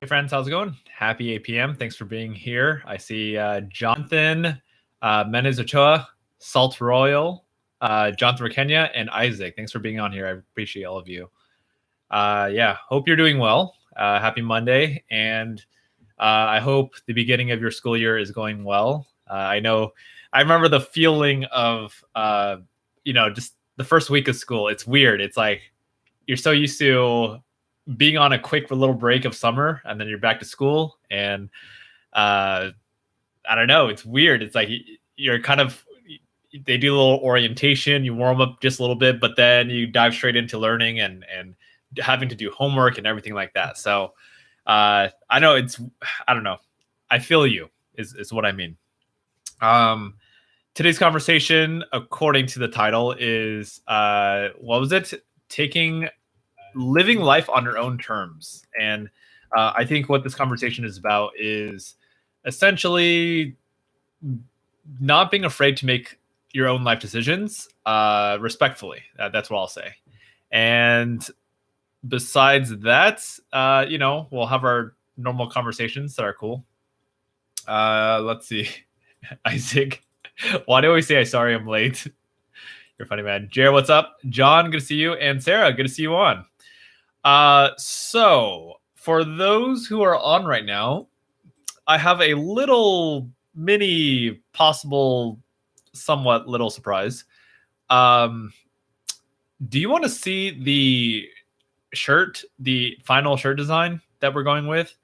friends, how's it going? Happy 8 p.m. Thanks for being here. I see Jonathan, Menez Ochoa, Salt Royal, Jonathan Kenya, and Isaac. Thanks for being on here. I appreciate all of you. Yeah, hope you're doing well. Happy Monday, and I hope the beginning of your school year is going well. I remember the feeling of, just the first week of school. It's weird. It's like you're so used to being on a quick little break of summer, and then you're back to school, and I don't know, it's weird. It's like you're kind of, they do a little orientation, you warm up just a little bit, but then you dive straight into learning and having to do homework and everything like that. So I know I don't know, I feel you is what I mean. Today's conversation, according to the title, is what was it? Living life on your own terms. And I think what this conversation is about is essentially not being afraid to make your own life decisions respectfully. That's what I'll say. And besides that, we'll have our normal conversations that are cool. Let's see. Isaac, why do I always say sorry I'm late? You're funny, man. Jared, what's up? John, good to see you. And Sarah, good to see you on. So for those who are on right now, I have a little mini possible, somewhat little surprise. Do you want to see the shirt, the final shirt design that we're going with?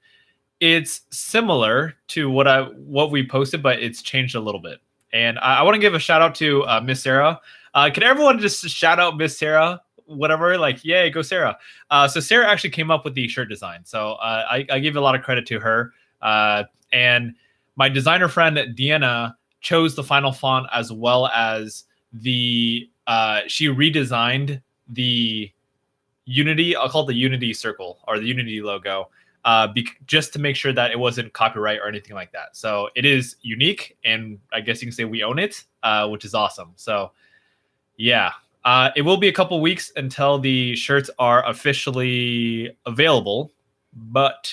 It's similar to what we posted, but it's changed a little bit. And I want to give a shout out to Miss Sarah. Can everyone just shout out Miss Sarah? Whatever, like, yay, go Sarah. So Sarah actually came up with the shirt design. So I give a lot of credit to her. And my designer friend, Deanna, chose the final font as well as she redesigned the Unity, I'll call it the Unity circle or the Unity logo, just to make sure that it wasn't copyright or anything like that. So it is unique, and I guess you can say we own it, which is awesome. So yeah. It will be a couple weeks until the shirts are officially available, but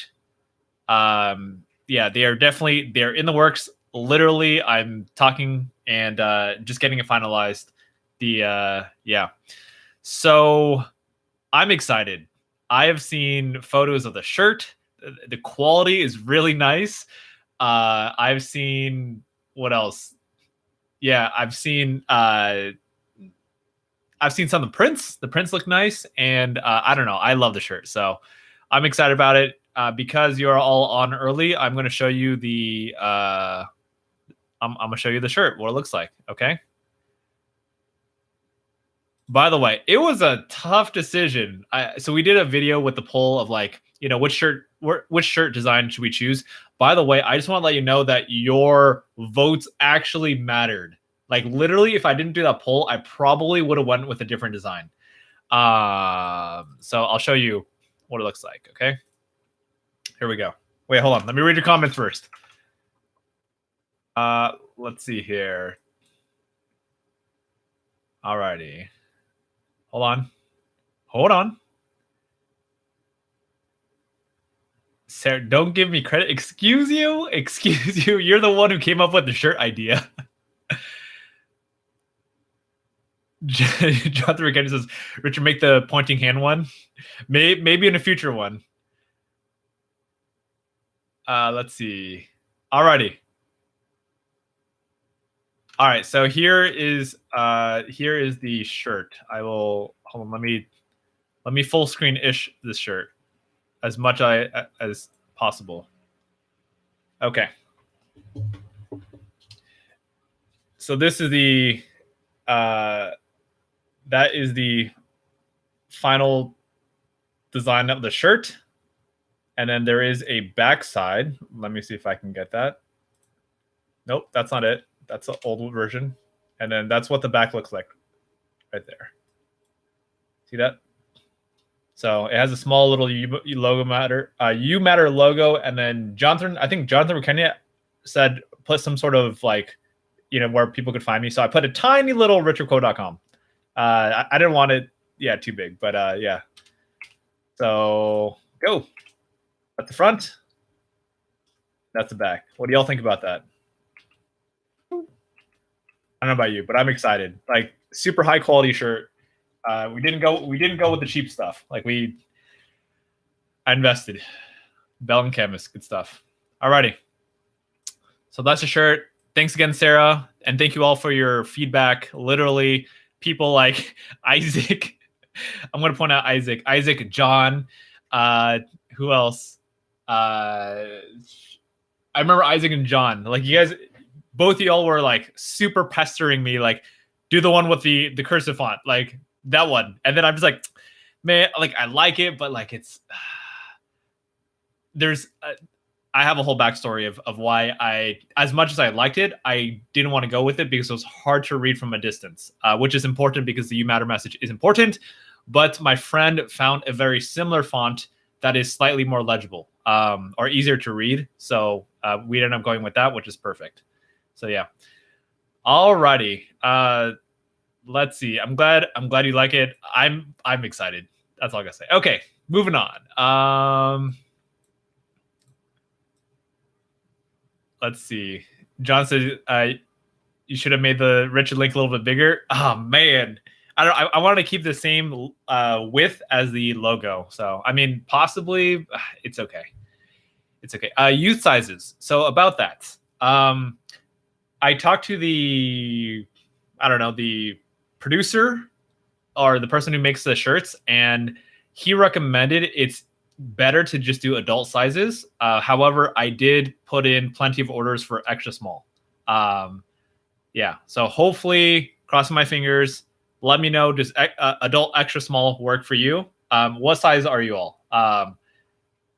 yeah, they're in the works. Literally, I'm talking and just getting it finalized. Yeah. So I'm excited. I have seen photos of the shirt. The quality is really nice. I've seen what else? Yeah, I've seen some of the prints. The prints look nice, and I don't know. I love the shirt, so I'm excited about it. Because you're all on early, I'm going to show you the. I'm going to show you the shirt, what it looks like. Okay. By the way, it was a tough decision. So we did a video with the poll of like, which shirt design should we choose. By the way, I just want to let you know that your votes actually mattered. Like literally, if I didn't do that poll, I probably would have went with a different design. So I'll show you what it looks like. Okay, here we go. Wait, hold on. Let me read your comments first. Let's see here. Alrighty. Hold on. Sarah, don't give me credit. Excuse you. You're the one who came up with the shirt idea. Jonathan again says, Richard, make the pointing hand one. Maybe in a future one. Let's see. Alrighty. All right, so here is the shirt. I will hold on. Let me full screen ish this shirt as much as possible. Okay. So this is the that is the final design of the shirt. And then there is a backside. Let me see if I can get that. Nope, that's not it. That's the old version. And then that's what the back looks like right there. See that? So it has a small little You Matter logo. And then I think Jonathan Kenya said put some sort of like, where people could find me. So I put a tiny little richardco.com. I didn't want it, too big, but yeah. So go at the front. That's the back. What do y'all think about that? I don't know about you, but I'm excited. Like super high quality shirt. We didn't go with the cheap stuff. Like I invested. Bell and Canvas, good stuff. Alrighty. So that's the shirt. Thanks again, Sarah, and thank you all for your feedback. Literally, people like Isaac. I'm going to point out Isaac, John. Who else? I remember Isaac and John. Like you guys, both of y'all were like super pestering me. Like, do the one with the cursive font, like that one. And then I'm just like, man, like I like it, but like it's there's. I have a whole backstory of why as much as I liked it, I didn't want to go with it because it was hard to read from a distance, which is important because the You Matter message is important. But my friend found a very similar font that is slightly more legible or easier to read. So we ended up going with that, which is perfect. So yeah. Alrighty. Let's see. I'm glad you like it. I'm excited. That's all I gotta say. Okay, moving on. Let's see. John said you should have made the Richard link a little bit bigger. Oh man, I wanted to keep the same width as the logo. So I mean, possibly it's okay. It's okay. Youth sizes. So about that, I talked to the producer or the person who makes the shirts, and he recommended it's better to just do adult sizes. However, I did put in plenty of orders for extra small. Yeah, so hopefully, crossing my fingers. Let me know, does adult extra small work for you? What size are you all?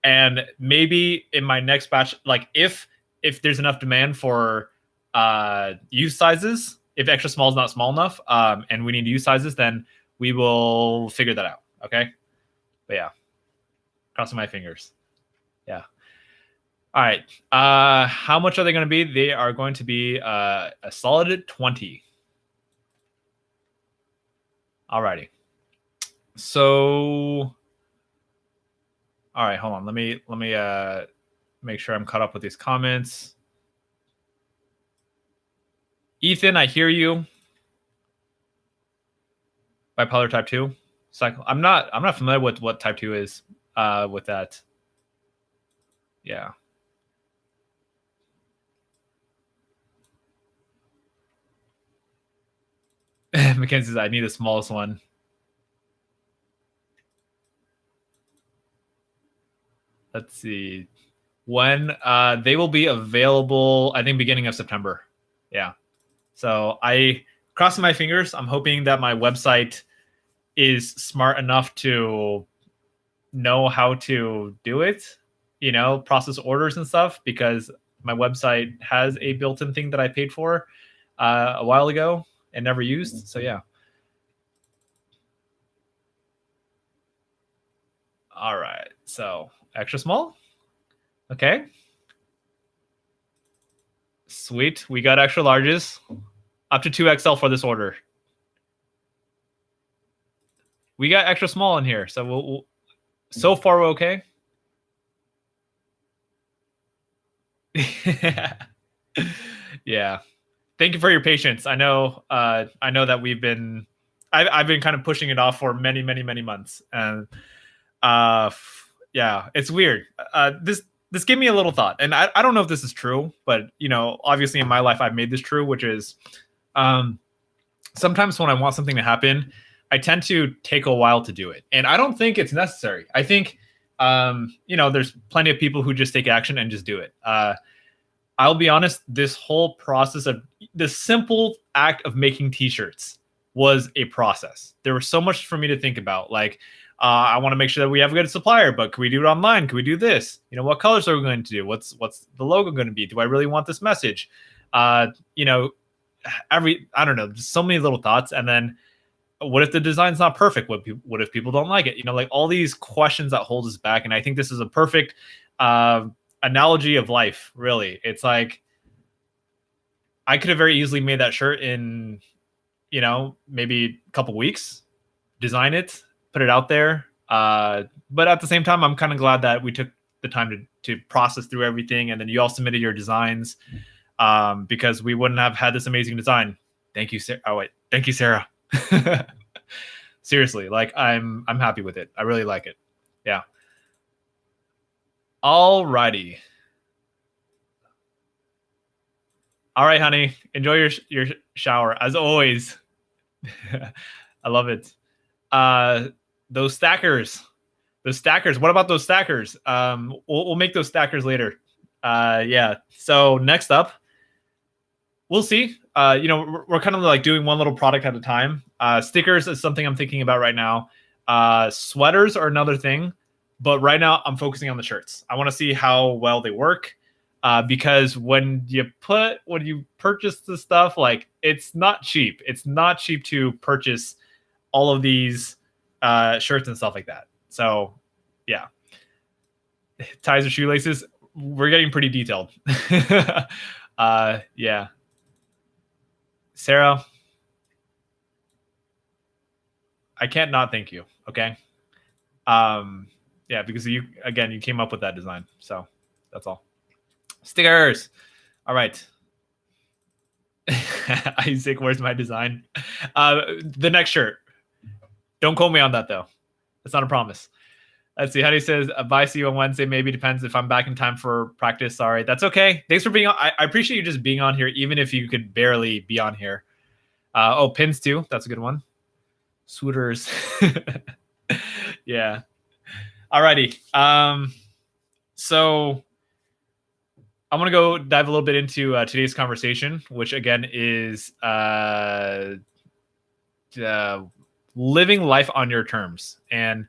And maybe in my next batch, like if there's enough demand for youth sizes, if extra small is not small enough, and we need youth sizes, then we will figure that out. Okay, but yeah. Crossing my fingers. Yeah. All right. How much are they going to be? They are going to be a solid 20. All righty. So, all right, hold on. Let me make sure I'm caught up with these comments. Ethan, I hear you. Bipolar type 2 cycle. I'm not familiar with what type 2 is. With that, yeah. Mackenzie says, I need the smallest one. Let's see. When they will be available, I think beginning of September. Yeah. So crossing my fingers. I'm hoping that my website is smart enough to know how to do it, process orders and stuff, because my website has a built-in thing that I paid for a while ago and never used. So yeah. All right. So extra small. Okay. Sweet. We got extra larges up to 2XL for this order. We got extra small in here. So we'll so far we're okay. Yeah. Thank you for your patience. I know that I've been kind of pushing it off for many months, and yeah, it's weird. This gave me a little thought, and I don't know if this is true, but obviously in my life I've made this true, which is sometimes when I want something to happen, I tend to take a while to do it, and I don't think it's necessary. I think there's plenty of people who just take action and just do it. I'll be honest, this whole process of the simple act of making t-shirts was a process. There was so much for me to think about. Like, I want to make sure that we have a good supplier, but can we do it online? Can we do this? What colors are we going to do? What's the logo going to be? Do I really want this message? I don't know, just so many little thoughts. And then what if the design's not perfect? What if people don't like it? Like all these questions that hold us back. And I think this is a perfect analogy of life, really. It's like I could have very easily made that shirt in maybe a couple weeks, design it, put it out there, but at the same time I'm kind of glad that we took the time to process through everything, and then you all submitted your designs, because we wouldn't have had this amazing design. Thank you, Sarah. Oh wait, thank you, Sarah. Seriously, like I'm happy with it. I really like it. Yeah. Alrighty. All right, honey. Enjoy your shower as always. I love it. Those stackers. Those stackers. What about those stackers? We'll make those stackers later. Yeah. So next up, we'll see. We're kind of like doing one little product at a time. Stickers is something I'm thinking about right now. Sweaters are another thing, but right now I'm focusing on the shirts. I want to see how well they work. Because when you purchase the stuff, like it's not cheap. It's not cheap to purchase all of these shirts and stuff like that. So yeah, ties or shoelaces. We're getting pretty detailed. Yeah, Sarah, I can't not thank you. Okay. Yeah, because you came up with that design. So that's all. Stickers. All right. Isaac, where's my design? The next shirt. Don't quote me on that though. That's not a promise. Let's see. Honey says, bye, see you on Wednesday. Maybe depends if I'm back in time for practice. Sorry. That's okay. Thanks for being on. I appreciate you just being on here, even if you could barely be on here. Pins too. That's a good one. Suitors. Yeah. Alrighty. So I'm going to go dive a little bit into today's conversation, which again is living life on your terms. And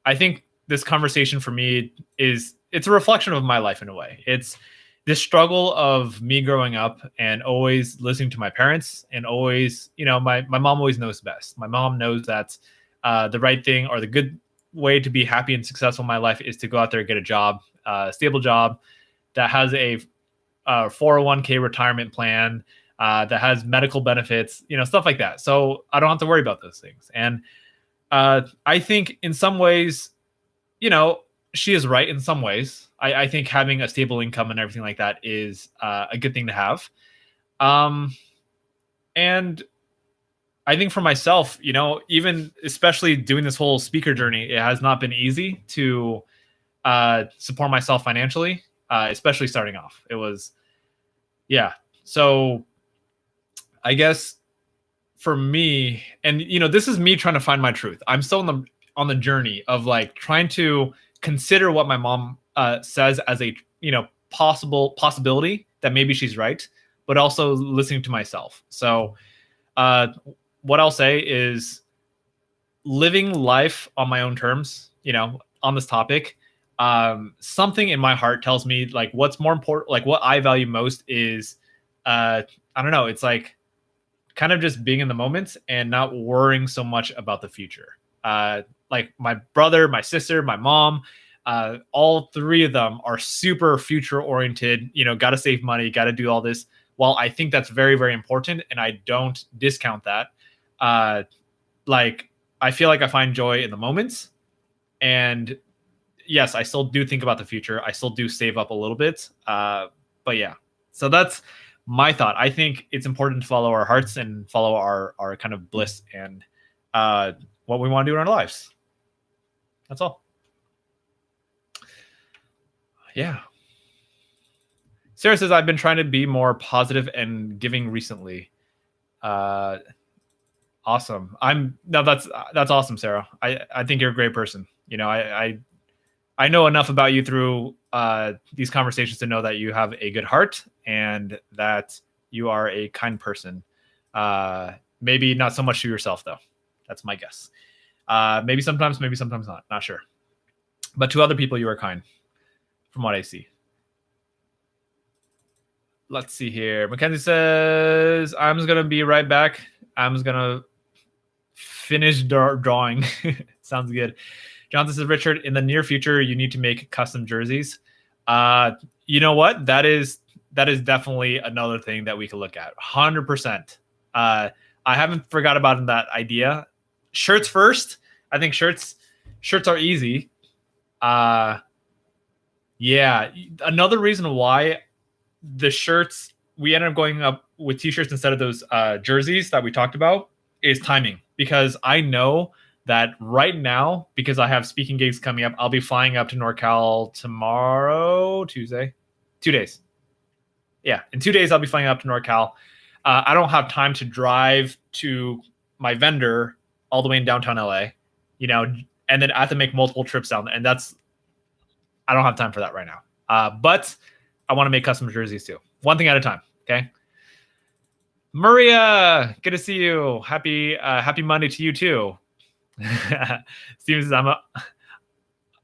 I think this conversation for me it's a reflection of my life in a way. It's this struggle of me growing up and always listening to my parents, and always, my mom always knows best. My mom knows that the right thing or the good way to be happy and successful in my life is to go out there and get a job, a stable job that has a 401k retirement plan, that has medical benefits, stuff like that. So I don't have to worry about those things. And I think in some ways, she is right in some ways. I think having a stable income and everything like that is a good thing to have. And I think for myself, even especially doing this whole speaker journey, it has not been easy to support myself financially, especially starting off. It was, yeah. So I guess for me, and this is me trying to find my truth. I'm still on the journey of like trying to consider what my mom says as a possibility that maybe she's right, but also listening to myself. So what I'll say is living life on my own terms, on this topic. Something in my heart tells me like what's more important, like what I value most is I don't know, it's like kind of just being in the moment and not worrying so much about the future. Like my brother, my sister, my mom, all three of them are super future oriented, got to save money, got to do all this. While I think that's very, very important, and I don't discount that, like I feel like I find joy in the moments. And yes, I still do think about the future. I still do save up a little bit. But yeah, so that's my thought. I think it's important to follow our hearts and follow our kind of bliss and what we want to do in our lives. That's all. Yeah. Sarah says, I've been trying to be more positive and giving recently. Awesome. That's awesome, Sarah. I think you're a great person. I know enough about you through these conversations to know that you have a good heart and that you are a kind person. Maybe not so much to yourself, though. That's my guess. Maybe sometimes not. Not sure. But to other people, you are kind, from what I see. Let's see here. Mackenzie says, I'm just going to be right back. I'm just going to finish drawing. Sounds good. Jonathan says, Richard, in the near future, you need to make custom jerseys. You know what? That is definitely another thing that we can look at. 100%. I haven't forgot about that idea. Shirts first. I think shirts are easy. Yeah, another reason why the shirts we ended up going up with t-shirts instead of those jerseys that we talked about is timing, because I know that right now, because I have speaking gigs coming up, I'll be flying up to NorCal tomorrow, Tuesday, 2 days. Yeah, in 2 days I'll be flying up to NorCal. I don't have time to drive to my vendor all the way in downtown LA, you know, and then I have to make multiple trips down, and I don't have time for that right now. But I want to make custom jerseys too. One thing at a time. Okay. Maria, good to see you. Happy Monday to you too. Steven says I'm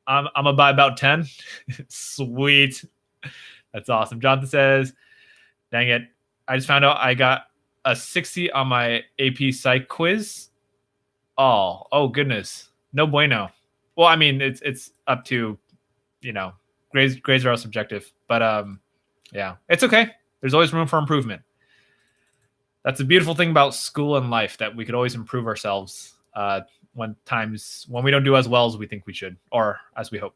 a buy about 10. Sweet. That's awesome. Jonathan says, dang it. I just found out I got a 60 on my AP Psych quiz. Oh goodness. No bueno. Well, I mean, it's up to, grades are all subjective, but yeah, it's okay. There's always room for improvement. That's a beautiful thing about school and life, that we could always improve ourselves when we don't do as well as we think we should, or as we hope.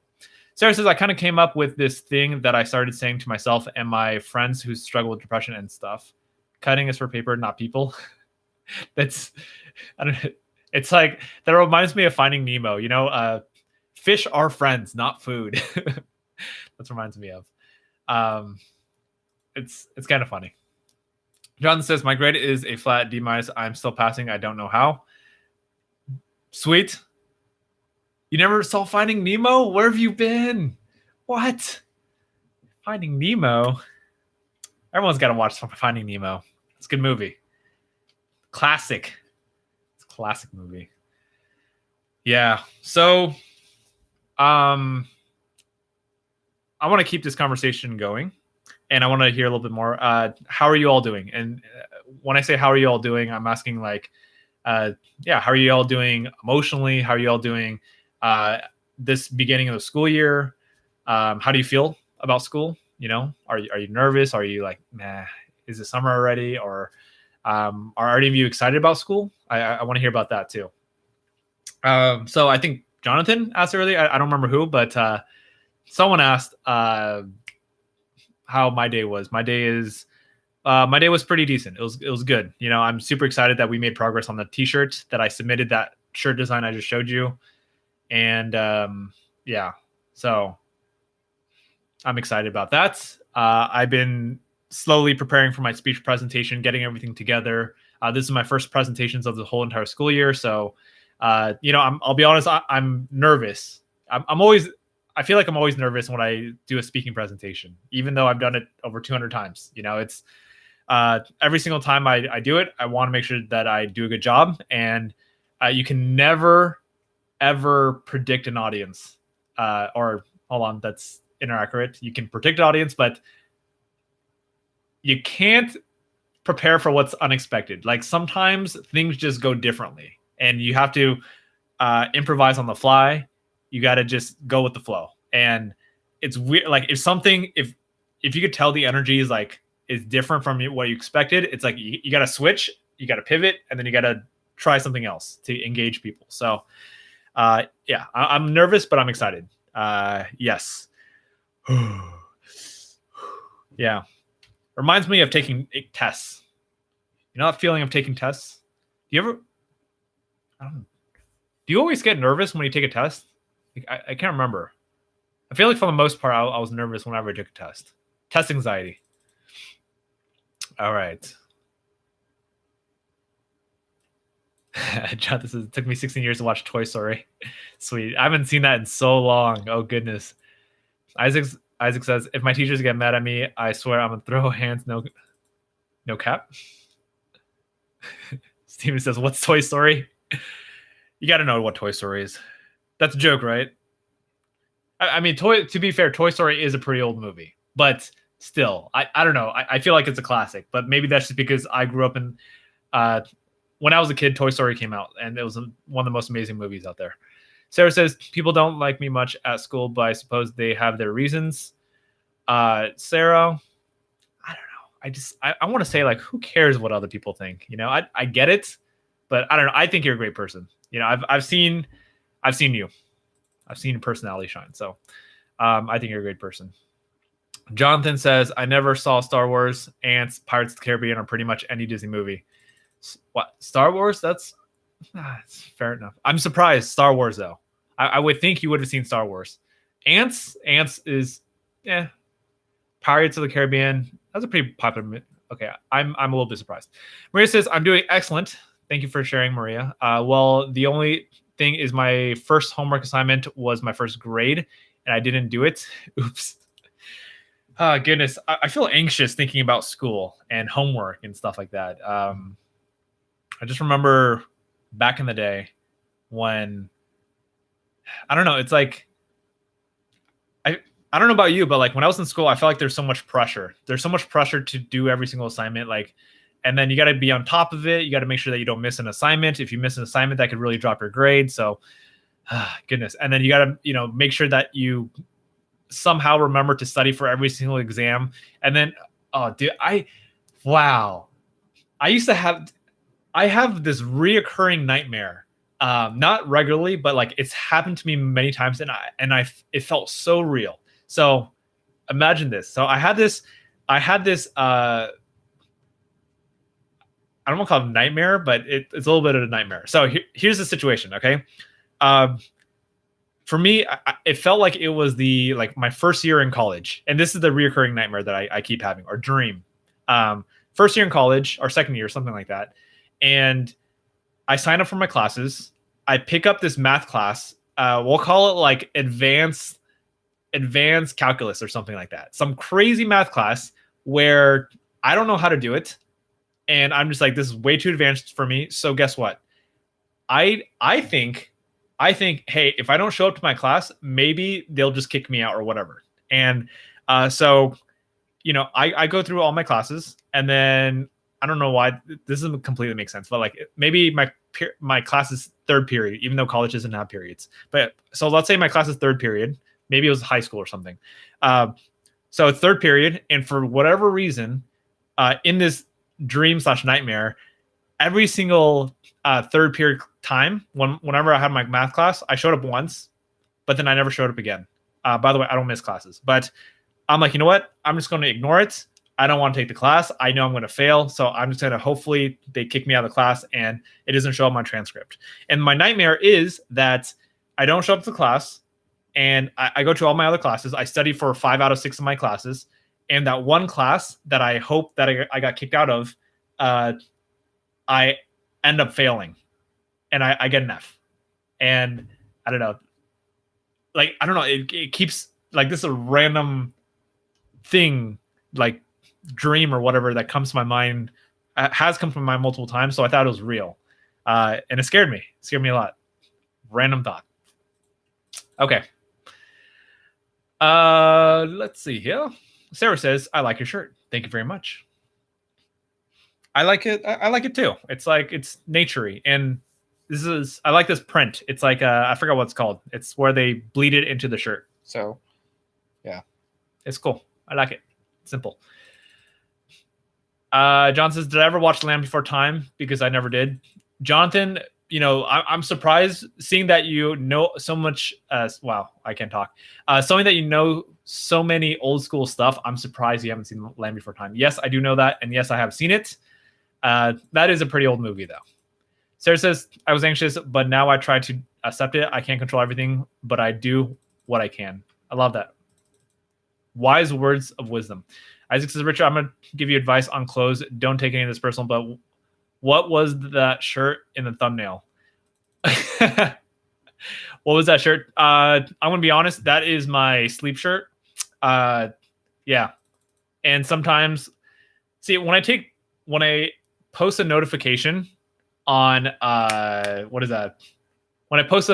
Sarah says, I kind of came up with this thing that I started saying to myself and my friends who struggle with depression and stuff. Cutting is for paper, not people. It's like, that reminds me of Finding Nemo, fish are friends, not food. That reminds me of. It's kind of funny. John says, my grade is a flat D-. I'm still passing. I don't know how. Sweet. You never saw Finding Nemo? Where have you been? What? Finding Nemo? Everyone's got to watch Finding Nemo. It's a good movie. Classic. It's a classic movie. Yeah. So, I want to keep this conversation going, and I want to hear a little bit more. How are you all doing? And when I say how are you all doing, I'm asking like, how are you all doing emotionally? How are you all doing this beginning of the school year? How do you feel about school? Are you nervous? Are you like, nah, is it summer already? Or are any of you excited about school? I want to hear about that too. So I think Jonathan asked earlier. I don't remember who, but someone asked how my day was. My day was pretty decent. It was good. I'm super excited that we made progress on the t-shirt that I submitted, that shirt design I just showed you. And yeah, so I'm excited about that. I've been slowly preparing for my speech presentation, getting everything together. This is my first presentations of the whole entire school year. So, I'll be honest, I'm nervous. I feel like I'm always nervous when I do a speaking presentation, even though I've done it over 200 times. It's every single time I do it, I want to make sure that I do a good job. And you can never, ever predict an audience. Or hold on, that's inaccurate. You can predict an audience, but you can't prepare for what's unexpected. Like sometimes things just go differently, and you have to improvise on the fly. You got to just go with the flow. And it's weird. Like if you could tell the energy is different from what you expected, it's like you got to switch, you got to pivot, and then you got to try something else to engage people. So yeah, I'm nervous, but I'm excited. Yes. Yeah. Reminds me of taking tests. That feeling of taking tests? Do you always get nervous when you take a test? I can't remember. I feel like for the most part, I was nervous whenever I took a test. Test anxiety. All right. Jonathan says, it took me 16 years to watch Toy Story. Sweet. I haven't seen that in so long. Oh, goodness. Isaac says, if my teachers get mad at me, I swear I'm going to throw hands. No cap. Steven says, what's Toy Story? You got to know what Toy Story is. That's a joke, right? I mean, to be fair, Toy Story is a pretty old movie, but still, I don't know. I feel like it's a classic, but maybe that's just because I grew up in, when I was a kid, Toy Story came out, and it was one of the most amazing movies out there. Sarah says, people don't like me much at school, but I suppose they have their reasons. Sarah, I don't know. I want to say, like, who cares what other people think? I get it, but I don't know. I think you're a great person. I've seen you. I've seen your personality shine. So I think you're a great person. Jonathan says, I never saw Star Wars, Ants, Pirates of the Caribbean, or pretty much any Disney movie. What? Star Wars? That's fair enough. I'm surprised. Star Wars, though. I would think you would have seen Star Wars. Ants is, yeah. Pirates of the Caribbean. That's a pretty popular. Okay, I'm a little bit surprised. Maria says, I'm doing excellent. Thank you for sharing, Maria. Well, the only thing is my first homework assignment was my first grade, and I didn't do it. Oops. Oh, goodness. I feel anxious thinking about school and homework and stuff like that. I just remember back in the day when, I don't know, it's like, I don't know about you, but like when I was in school, I felt like there's so much pressure. There's so much pressure to do every single assignment. Like, and then you got to be on top of it. You got to make sure that you don't miss an assignment. If you miss an assignment, that could really drop your grade. So, goodness. And then you got to, make sure that you somehow remember to study for every single exam. And then, oh, dude, wow. I have this reoccurring nightmare. Not regularly, but like it's happened to me many times, and it felt so real. So imagine this. So I had this I don't want to call it a nightmare, but it's a little bit of a nightmare. So here's the situation. Okay. For me, it felt like it was my first year in college, and this is the reoccurring nightmare that I keep having, or dream. First year in college or second year, something like that. And I sign up for my classes. I pick up this math class. We'll call it like advanced calculus or something like that. Some crazy math class where I don't know how to do it. And I'm just like, this is way too advanced for me. So guess what? I think, hey, if I don't show up to my class, maybe they'll just kick me out or whatever. And so, I go through all my classes, and then I don't know why this doesn't completely make sense, but like maybe my class is third period, even though college doesn't have periods. But so let's say my class is third period. Maybe it was high school or something. So it's third period, and for whatever reason, in this dream/nightmare, every single third period time, whenever I had my math class, I showed up once, but then I never showed up again. By the way, I don't miss classes, but I'm like, you know what? I'm just going to ignore it. I don't want to take the class. I know I'm going to fail. So I'm just going to, hopefully they kick me out of the class and it doesn't show up on transcript. And my nightmare is that I don't show up to class, and I go to all my other classes. I study for 5 out of 6 of my classes. And that one class that I hope that I got kicked out of, I end up failing, and I get an F. And I don't know. Like, I don't know. It keeps, like, this is a random thing, like, dream or whatever that comes to my mind, has come to my mind multiple times. So I thought it was real. And it scared me. It scared me a lot. Random thought. Okay. Let's see here. Sarah says, I like your shirt. Thank you very much. I like it. I like it too. It's like, it's naturey. And I like this print. It's like, I forgot what it's called. It's where they bleed it into the shirt. So yeah, it's cool. I like it. Simple. John says, did I ever watch Land Before Time? Because I never did. Jonathan, I'm surprised seeing that you know so much. Wow, I can't talk. Something that you know so many old school stuff. I'm surprised you haven't seen Land Before Time. Yes, I do know that. And yes, I have seen it. That is a pretty old movie, though. Sarah says, I was anxious, but now I try to accept it. I can't control everything, but I do what I can. I love that. Wise words of wisdom. Isaac says, Richard, I'm going to give you advice on clothes. Don't take any of this personal, but what was that shirt in the thumbnail? What was that shirt? I'm going to be honest. That is my sleep shirt. Yeah. And sometimes, see, when I post a notification on, what is that? When I post a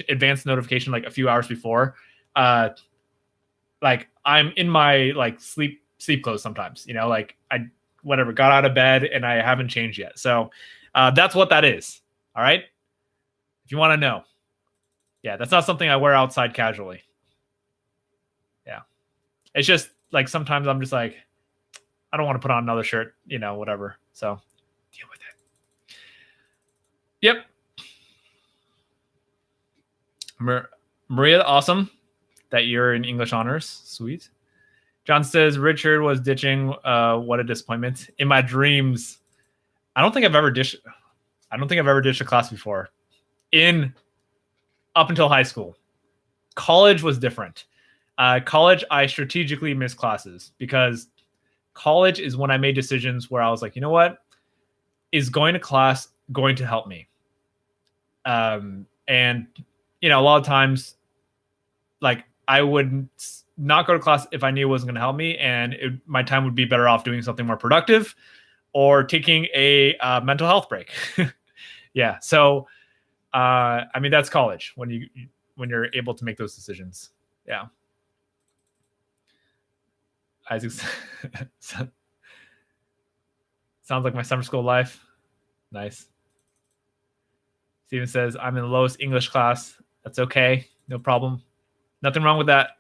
advanced notification, like a few hours before, like I'm in my like sleep clothes sometimes, like I got out of bed and I haven't changed yet. So that's what that is. All right. If you want to know. Yeah. That's not something I wear outside casually. Yeah. It's just like, sometimes I'm just like, I don't want to put on another shirt, whatever. So deal with it. Yep. Maria, awesome. that you're in English honors. Sweet. John says Richard was ditching. What a disappointment. In my dreams, I don't think I've ever ditched a class before. Up until high school. College was different. College, I strategically missed classes because college is when I made decisions where I was like, you know what? Is going to class going to help me? And, a lot of times, like, I would not go to class if I knew it wasn't going to help me, and my time would be better off doing something more productive or taking a mental health break. Yeah. So, that's college when you're able to make those decisions. Yeah. Isaac sounds like my summer school life. Nice. Steven says, I'm in the lowest English class. That's okay. No problem. Nothing wrong with that.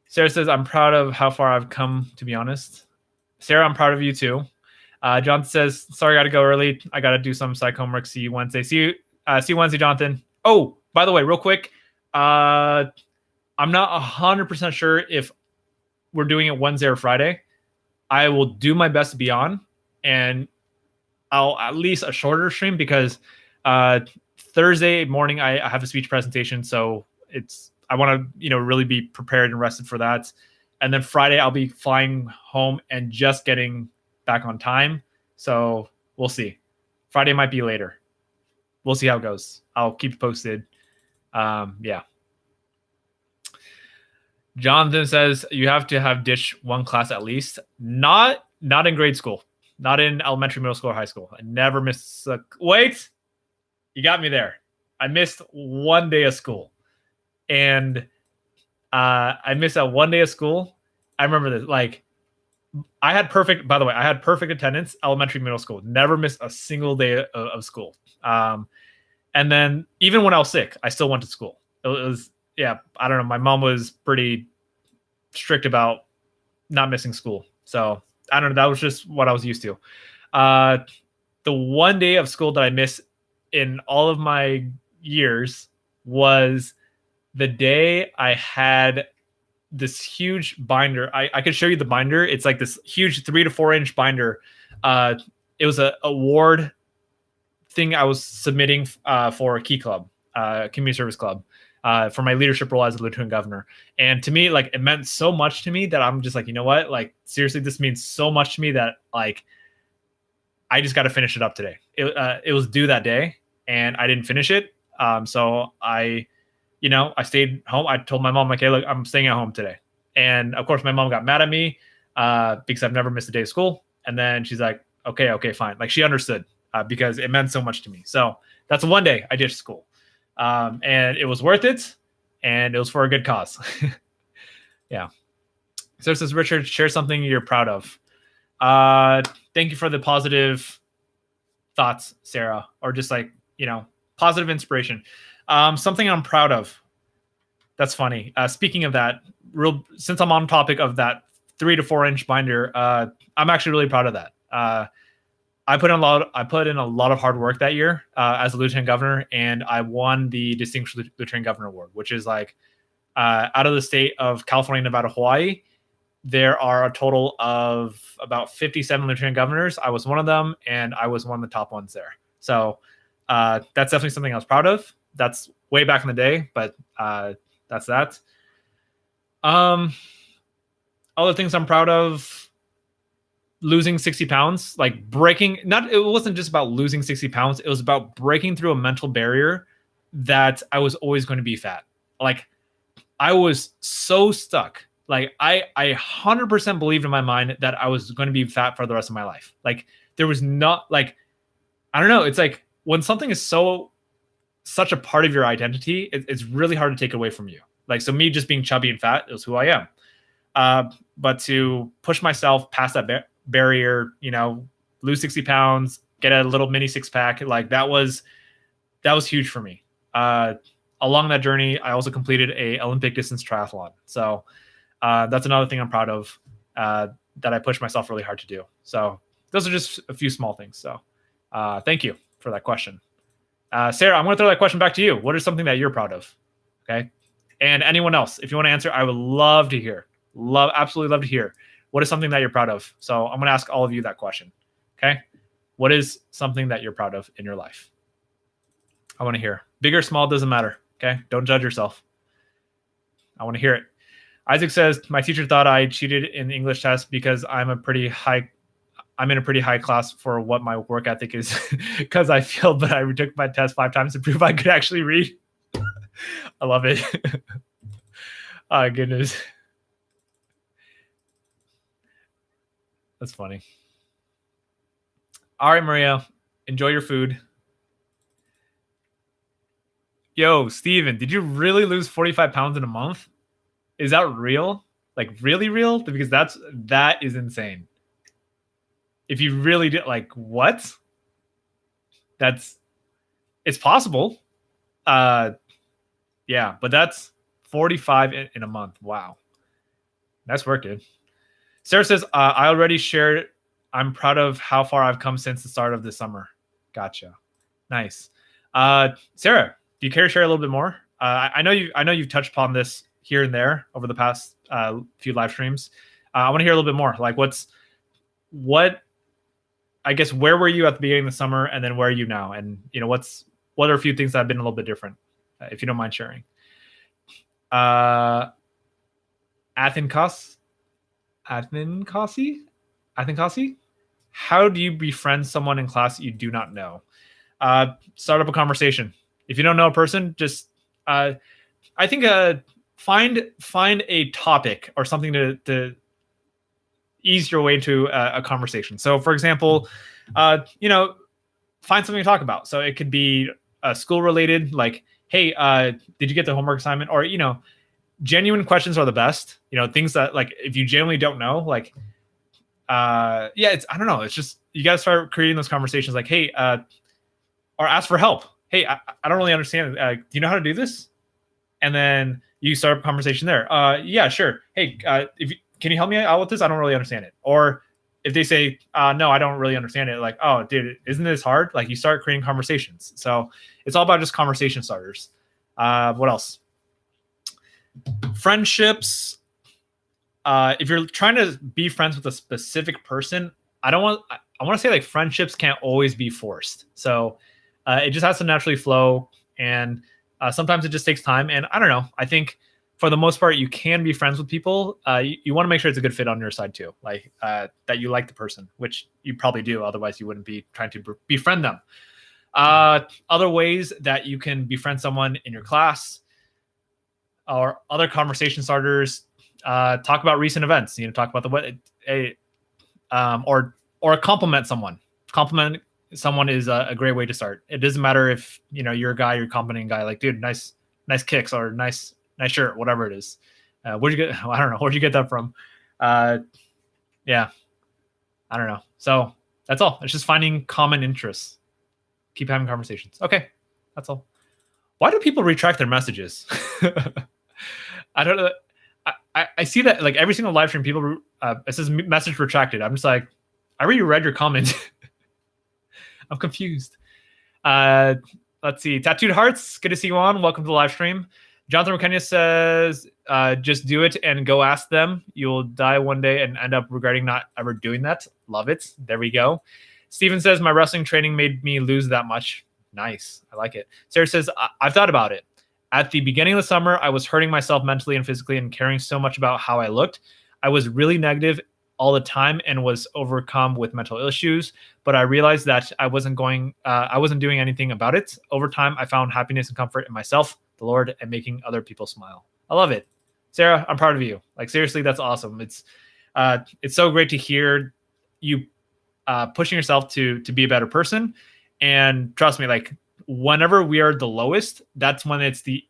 Sarah says, I'm proud of how far I've come, to be honest. Sarah, I'm proud of you too. Jonathan says, sorry, I got to go early. I got to do some psych homework. See you Wednesday. See you Wednesday, Jonathan. Oh, by the way, real quick, I'm not 100% sure if we're doing it Wednesday or Friday. I will do my best to be on, and I'll at least a shorter stream because Thursday morning I have a speech presentation, so I want to really be prepared and rested for that. And then Friday I'll be flying home and just getting back on time. So we'll see. Friday might be later. We'll see how it goes. I'll keep you posted. Yeah. Jonathan says you have to have ditched one class at least. Not in grade school. Not in elementary, middle school, or high school. I never missed wait. You got me there. I missed one day of school. And I missed that one day of school. I remember this. Like, I had perfect attendance, elementary, middle school. Never missed a single day of school. And then even when I was sick, I still went to school. It was, yeah, I don't know. My mom was pretty strict about not missing school. So I don't know. That was just what I was used to. The one day of school that I missed in all of my years was the day I had this huge binder. I could show you the binder. It's like this huge 3 to 4 inch binder. It was an award thing I was submitting for a Key Club, community service club, for my leadership role as a lieutenant governor. And to me, like, it meant so much to me that I'm just like, you know what? Like, seriously, this means so much to me that, like, I just got to finish it up today. It was due that day, and I didn't finish it. So I stayed home. I told my mom, like, hey, look, I'm staying at home today. And of course, my mom got mad at me because I've never missed a day of school. And then she's like, okay, fine. Like, she understood because it meant so much to me. So that's one day I ditched school. And it was worth it. And it was for a good cause. Yeah. So it says, Richard, share something you're proud of. Thank you for the positive thoughts, Sarah, or just like, positive inspiration. Something I'm proud of. That's funny. Speaking of that, since I'm on topic of that 3 to 4 inch binder, I'm actually really proud of that. I put in a lot of hard work that year as a lieutenant governor, and I won the Distinguished Lieutenant Governor Award, which is like out of the state of California, Nevada, Hawaii, there are a total of about 57 lieutenant governors. I was one of them, and I was one of the top ones there. So that's definitely something I was proud of. That's way back in the day, but that's that. Other things I'm proud of: losing 60 pounds, like it wasn't just about losing 60 pounds. It was about breaking through a mental barrier that I was always going to be fat. Like, I was so stuck. Like, I 100% believed in my mind that I was going to be fat for the rest of my life. Like, there was not, like, I don't know. It's like when something is such a part of your identity, it's really hard to take away from you. Like, so me just being chubby and fat is who I am. But to push myself past that barrier, lose 60 pounds, get a little mini 6-pack, like that was huge for me. Along that journey, I also completed a Olympic distance triathlon. So that's another thing I'm proud of that I pushed myself really hard to do. So those are just a few small things. So thank you for that question. Sarah, I'm going to throw that question back to you. What is something that you're proud of? Okay. And anyone else, if you want to answer, I would love to hear. Absolutely love to hear. What is something that you're proud of? So I'm going to ask all of you that question. Okay. What is something that you're proud of in your life? I want to hear. Big or small, doesn't matter. Okay. Don't judge yourself. I want to hear it. Isaac says, my teacher thought I cheated in the English test because I'm in a pretty high class for what my work ethic is because I failed, but I retook my test 5 times to prove I could actually read. I love it. Oh, goodness. That's funny. All right, Maria, enjoy your food. Yo, Steven, did you really lose 45 pounds in a month? Is that real? Like really real? Because that is insane. If you really did, like, what? It's possible. Yeah, but that's 45 in a month. Wow. Nice work, dude. Sarah says, I already shared. I'm proud of how far I've come since the start of the summer. Gotcha. Nice. Sarah, do you care to share a little bit more? I know you've touched upon this here and there over the past few live streams. I want to hear a little bit more. Like, I guess, where were you at the beginning of the summer, and then where are you now? And what are a few things that have been a little bit different, if you don't mind sharing? Athinkasi? How do you befriend someone in class you do not know? Start up a conversation. If you don't know a person, just I think find a topic or something to ease your way into a conversation. So, for example, find something to talk about. So it could be school related, like, hey, did you get the homework assignment? Or genuine questions are the best. Things that, like, if you genuinely don't know, like, I don't know. It's just, you got to start creating those conversations, like, hey, or ask for help. Hey, I don't really understand. Do you know how to do this? And then you start a conversation there. Yeah, sure. Hey, can you help me out with this? I don't really understand it. Or if they say, no, I don't really understand it. Like, oh, dude, isn't this hard? Like, you start creating conversations. So it's all about just conversation starters. What else? Friendships. If you're trying to be friends with a specific person, I want to say, like, friendships can't always be forced. So it just has to naturally flow. And sometimes it just takes time. And I don't know. I think for the most part, you can be friends with people. You want to make sure it's a good fit on your side too. Like, that you like the person, which you probably do. Otherwise, you wouldn't be trying to befriend them. Other ways that you can befriend someone in your class or other conversation starters, talk about recent events, talk about or compliment someone. Compliment someone is a great way to start. It doesn't matter if, you're a guy, you're complimenting a guy, like, dude, nice kicks, or nice shirt, whatever it is. Where'd you get, I don't know. Where'd you get that from? Yeah, I don't know. So that's all. It's just finding common interests. Keep having conversations. Okay. That's all. Why do people retract their messages? I don't know. I see that, like, every single live stream, people, it says message retracted. I'm just like, I already read your comment. I'm confused. Let's see. Tattooed Hearts, good to see you on. Welcome to the live stream. Jonathan McKenna says, just do it and go ask them. You'll die one day and end up regretting not ever doing that. Love it. There we go. Steven says, my wrestling training made me lose that much. Nice. I like it. Sarah says, I've thought about it. At the beginning of the summer, I was hurting myself mentally and physically and caring so much about how I looked. I was really negative all the time and was overcome with mental issues, but I realized that I wasn't doing anything about it. Over time, I found happiness and comfort in myself, the Lord, and making other people smile. I love it. Sarah, I'm proud of you. Like, seriously, that's awesome. It's so great to hear you pushing yourself to be a better person. And trust me, like, whenever we are the lowest, that's when it's the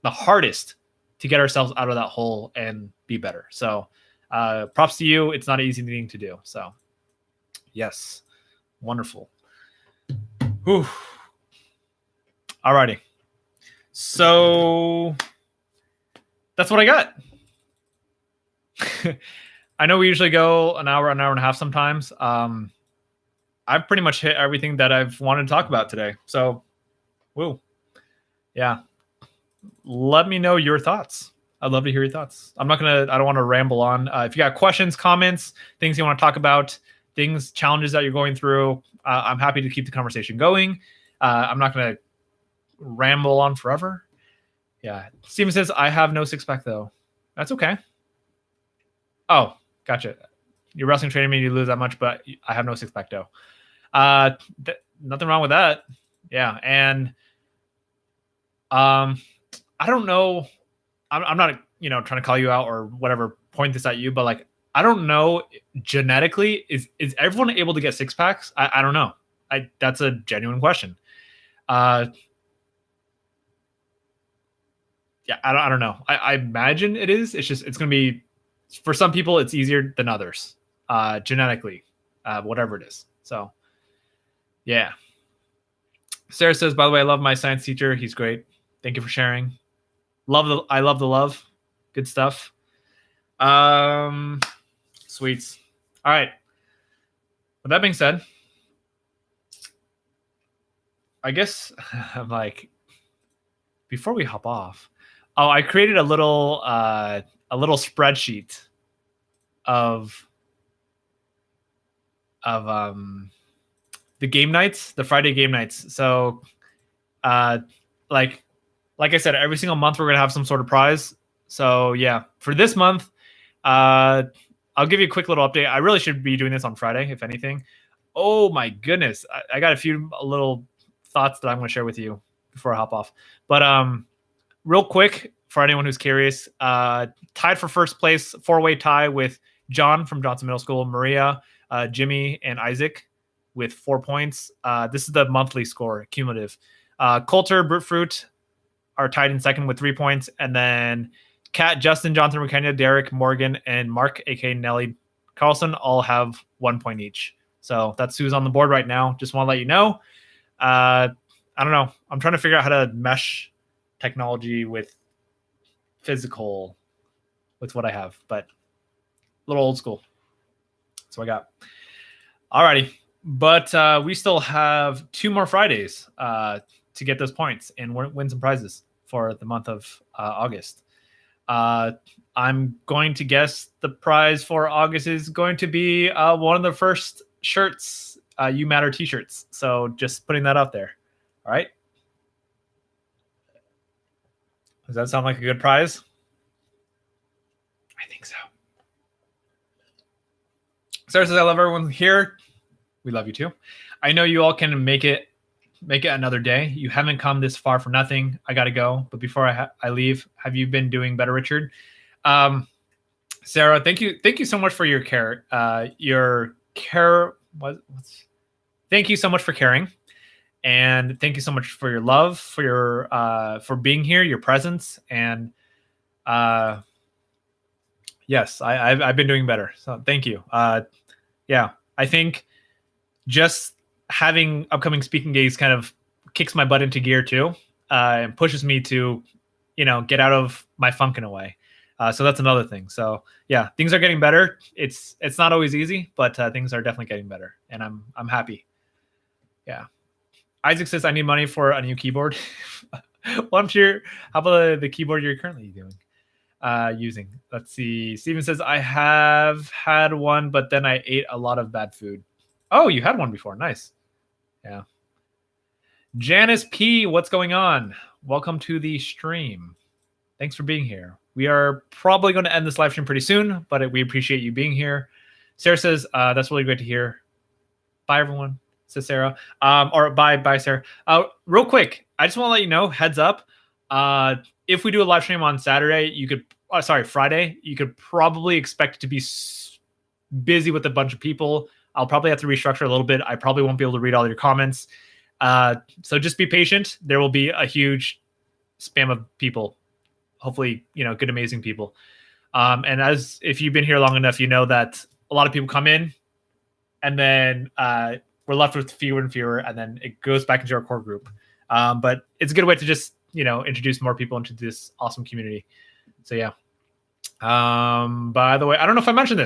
hardest to get ourselves out of that hole and be better. So props to you. It's not an easy thing to do. So yes, wonderful. Whew. Alrighty. So that's what I got. I know we usually go an hour and a half sometimes. I've pretty much hit everything that I've wanted to talk about today. So, woo. Yeah. let me know your thoughts. I'd love to hear your thoughts. I don't want to ramble on. If you got questions, comments, things you want to talk about, challenges that you're going through, I'm happy to keep the conversation going. I'm not going to ramble on forever. Yeah. Steven says, I have no six pack though. That's okay. Oh, gotcha. Your wrestling training made you lose that much, but I have no six pack though. Nothing wrong with that. Yeah. And I don't know. I'm not, trying to call you out or whatever, point this at you, but like, I don't know genetically, is everyone able to get six packs? I don't know. That's a genuine question. Yeah, I don't know. I imagine it is. It's going to be, for some people, it's easier than others, genetically, whatever it is. So, yeah. Sarah says, by the way, I love my science teacher. He's great. Thank you for sharing. I love the love. Good stuff. Sweets. All right. With that being said, I guess I'm like, before we hop off, I created a little spreadsheet of the game nights, the Friday game nights. So, like I said, every single month we're gonna have some sort of prize. So yeah, for this month, I'll give you a quick little update. I really should be doing this on Friday, if anything. Oh my goodness, I got a few little thoughts that I'm going to share with you before I hop off. But real quick, for anyone who's curious, tied for first place, 4-way tie with John from Johnson Middle School, Maria, Jimmy, and Isaac with 4 points. This is the monthly score, cumulative. Coulter, Fruit are tied in second with 3 points. And then Kat, Justin, Jonathan, McKenna, Derek, Morgan, and Mark, aka Nelly Carlson, all have 1 point each. So that's who's on the board right now. Just want to let you know. I don't know. I'm trying to figure out how to mesh technology with physical with what I have, but a little old school. That's what I got. Alrighty. But we still have 2 more Fridays to get those points and win some prizes for the month of August. I'm going to guess the prize for August is going to be one of the first shirts, You Matter t-shirts. So just putting that out there. All right. Does that sound like a good prize? I think so. Sarah says, I love everyone here. We love you too. I know you all can make it another day. You haven't come this far for nothing. I got to go. But before I leave, have you been doing better, Richard? Sarah, thank you so much for your care. Thank you so much for caring. And thank you so much for your love, for being here, your presence. And yes, I've been doing better. So thank you. Yeah, I think just having upcoming speaking gigs kind of kicks my butt into gear too, and pushes me to, get out of my funk in a way. So that's another thing. So yeah, things are getting better. It's not always easy, but things are definitely getting better, and I'm happy. Yeah. Isaac says, I need money for a new keyboard. How about the keyboard you're currently using? Let's see. Steven says, I have had one, but then I ate a lot of bad food. Oh, you had one before. Nice. Yeah. Janice P, what's going on? Welcome to the stream. Thanks for being here. We are probably going to end this live stream pretty soon, but we appreciate you being here. Sarah says, that's really great to hear. Bye, everyone, says Sarah. Or bye, Sarah. Real quick, I just want to let you know, heads up, if we do a live stream on Saturday, Friday, you could probably expect it to be busy with a bunch of people. I'll probably have to restructure a little bit. I probably won't be able to read all your comments. So just be patient. There will be a huge spam of people. Hopefully, good, amazing people. And if you've been here long enough, you know that a lot of people come in and then we're left with fewer and fewer, and then it goes back into our core group. But it's a good way to just, introduce more people into this awesome community. So yeah. By the way, I don't know if I mentioned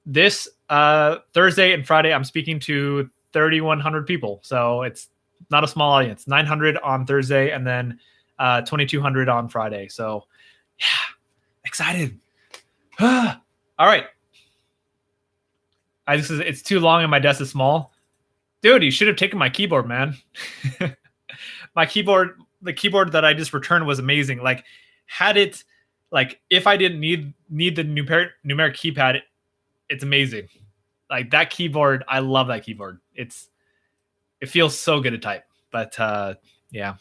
this Thursday and Friday, I'm speaking to 3,100 people. So it's not a small audience. 900 on Thursday, and then 2200 on Friday. So yeah, excited. All right. It's too long and my desk is small. Dude, you should have taken my keyboard, man. My keyboard, the keyboard that I just returned was amazing. Like, had it, like, if I didn't need the numeric keypad, it's amazing. Like, that keyboard, I love that keyboard. It feels so good to type. But yeah.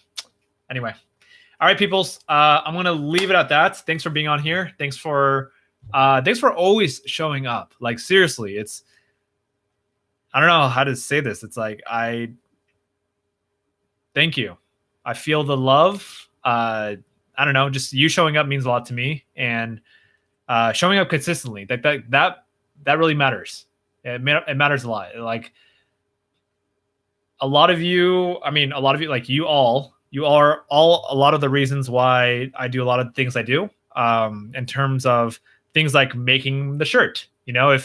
Anyway, all right, peoples. I'm gonna leave it at that. Thanks for being on here. Thanks for always showing up. Like, seriously, I don't know how to say this. It's like, thank you. I feel the love. I don't know. Just you showing up means a lot to me, and showing up consistently. That really matters. It matters a lot. Like, a lot of you, like you are all a lot of the reasons why I do a lot of things I do. In terms of things like making the shirt. You know,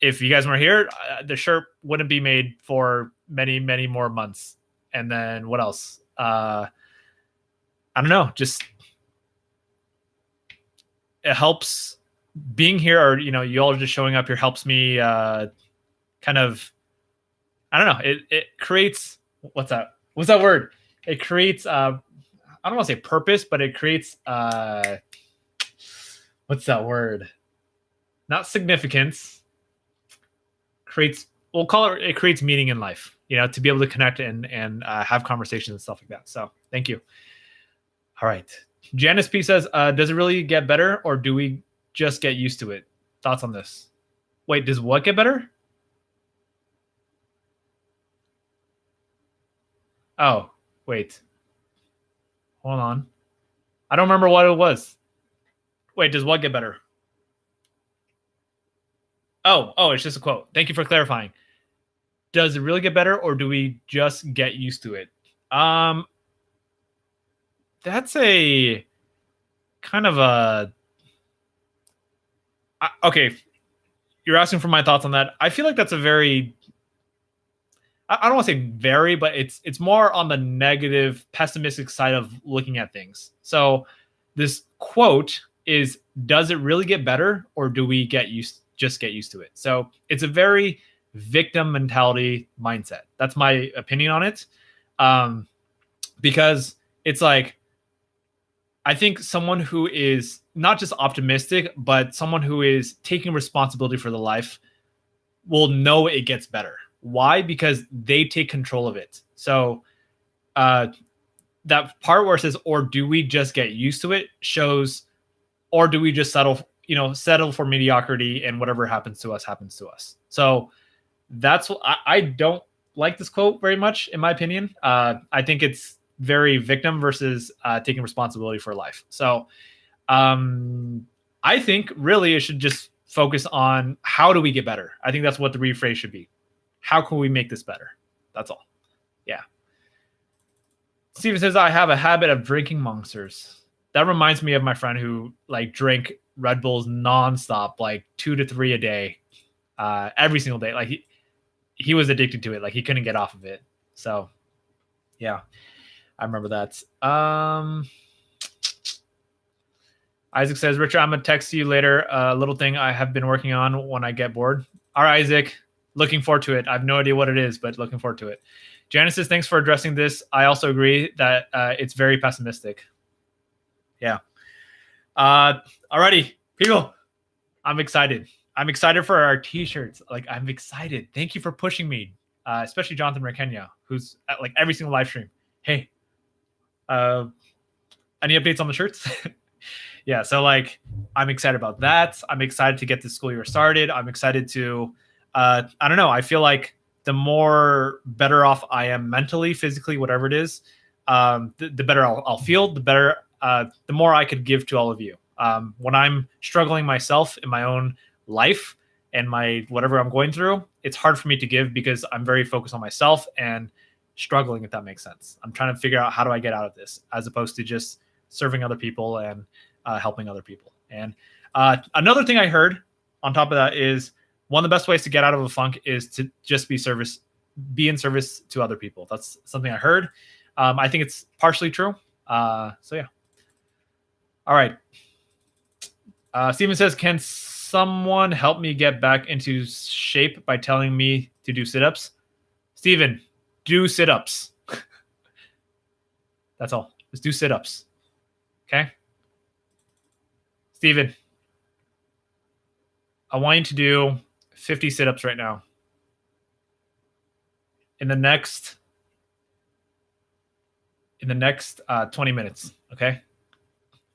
if you guys weren't here, the shirt wouldn't be made for many, many more months. And then what else? I don't know. Just it helps being here, or you all just showing up here helps me kind of. I don't know. It creates what's that word? It creates I don't want to say purpose, but it creates what's that word? Not significance. We'll call it. It creates meaning in life. To be able to connect and have conversations and stuff like that. So thank you. All right. Janice P says, does it really get better, or do we just get used to it? Thoughts on this? Wait, does what get better? Oh, wait. Hold on. I don't remember what it was. Wait, does what get better? Oh, it's just a quote. Thank you for clarifying. Does it really get better, or do we just get used to it? That's a kind of a okay. You're asking for my thoughts on that. I feel like that's a very, I don't want to say very, but it's more on the negative, pessimistic side of looking at things. So this quote is, does it really get better, or do we just get used to it? So it's a very victim mentality mindset. That's my opinion on it. Because it's like, I think someone who is not just optimistic, but someone who is taking responsibility for the life will know it gets better. Why? Because they take control of it. So that part where it says, or do we just get used to it, shows, or do we just settle for mediocrity, and whatever happens to us. So that's what I don't like this quote very much, in my opinion. I think it's very victim versus taking responsibility for life. So I think really it should just focus on, how do we get better? I think that's what the rephrase should be. How can we make this better? That's all. Yeah. Steven says, I have a habit of drinking Monsters. That reminds me of my friend who drank Red Bulls nonstop, 2 to 3 a day, every single day. Like he was addicted to it. Like he couldn't get off of it. So yeah, I remember that. Isaac says, Richard, I'm going to text you later. A little thing I have been working on when I get bored. All right, Isaac, looking forward to it. I have no idea what it is, but looking forward to it. Janice says, thanks for addressing this. I also agree that it's very pessimistic. Yeah. Alrighty, people, I'm excited. I'm excited for our t-shirts. I'm excited. Thank you for pushing me, especially Jonathan Rakenya, who's at every single live stream. Hey, any updates on the shirts? Yeah, so I'm excited about that. I'm excited to get the school year started. I'm excited to, I don't know. I feel like the more better off I am mentally, physically, whatever it is, the better I'll feel. The more I could give to all of you. When I'm struggling myself in my own life and my whatever I'm going through, it's hard for me to give because I'm very focused on myself and struggling, if that makes sense. I'm trying to figure out how do I get out of this, as opposed to just serving other people and helping other people. And another thing I heard on top of that is, one of the best ways to get out of a funk is to just be in service to other people. That's something I heard. I think it's partially true. So yeah. All right. Steven says, can someone help me get back into shape by telling me to do sit-ups? Steven, do sit-ups. That's all. Just do sit-ups. Okay? Steven, I want you to do 50 sit-ups right now. In the next 20 minutes, okay?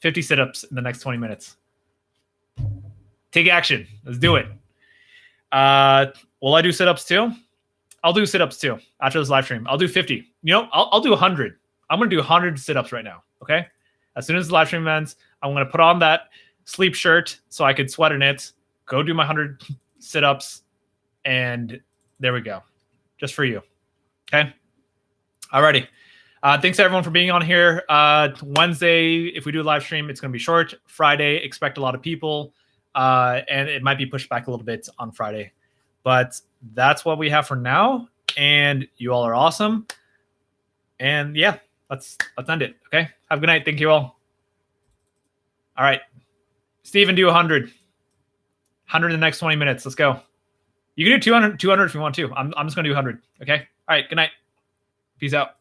50 sit-ups in the next 20 minutes. Take action. Let's do it. Will I do sit-ups too? I'll do sit-ups too after this live stream. I'll do 50. You know, I'll do 100. I'm going to do 100 sit-ups right now, okay? As soon as the live stream ends, I'm going to put on that sleep shirt so I could sweat in it, go do my 100 sit-ups, and there we go. Just for you, okay? Alrighty. Thanks everyone for being on here. Wednesday, if we do a live stream, it's going to be short. Friday, expect a lot of people, and it might be pushed back a little bit on Friday. But that's what we have for now, and you all are awesome. And yeah, let's end it. Okay, have a good night. Thank you all. All right, Steven, do 100. 100 in the next 20 minutes. Let's go. You can do 200 if you want to. I'm just going to do 100. Okay. All right. Good night. Peace out.